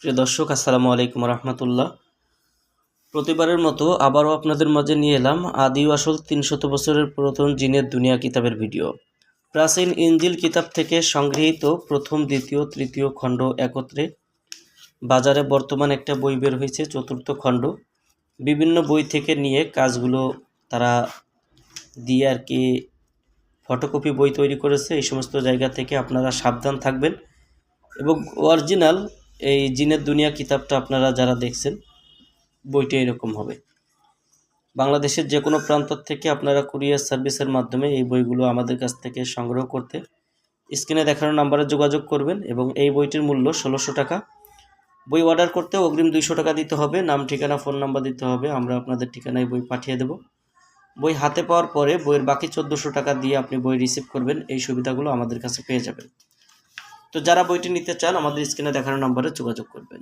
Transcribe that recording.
প্রিয় দর্শক, আসসালামু আলাইকুম রহমতুল্লাহ। প্রতিবারের মতো আবারও আপনাদের মাঝে নিয়ে এলাম আদি ও আসল ৩০০ বছরের পুরাতন জিনের দুনিয়া কিতাবের ভিডিও। প্রাচীন ইনজিল কিতাব থেকে সংগৃহীত প্রথম, দ্বিতীয়, তৃতীয় খণ্ড একত্রে। বাজারে বর্তমান একটা বই বের হয়েছে, চতুর্থ খণ্ড। বিভিন্ন বই থেকে নিয়ে কাজগুলো তারা দিয়ে আর কি ফটোকপি বই তৈরি করেছে। এই সমস্ত জায়গা থেকে আপনারা সাবধান থাকবেন এবং অরিজিনাল এই জিনের দুনিয়া কিতাবটা আপনারা যারা দেখছেন, বইটা এরকম হবে। বাংলাদেশের যে কোনো প্রান্ত থেকে আপনারা কুরিয়ার সার্ভিসের মাধ্যমে এই বইগুলো আমাদের কাছ থেকে সংগ্রহ করতে স্ক্রিনে দেখানো নাম্বারে যোগাযোগ করবেন এবং এই বইটির মূল্য ১৬০০ টাকা। বই অর্ডার করতে অগ্রিম ২০০ টাকা দিতে হবে। নাম, ঠিকানা, ফোন নাম্বার দিতে হবে। আমরা আপনাদের ঠিকানায় বই পাঠিয়ে দেব। বই হাতে পাওয়ার পরে বইয়ের বাকি ১৪০০ টাকা দিয়ে আপনি বই রিসিভ করবেন। এই সুবিধাগুলো আমাদের কাছে পেয়ে যাবেন। তো যারা বইটি নিতে চান আমাদের স্ক্রিনে দেখানো নাম্বারে যোগাযোগ করবেন।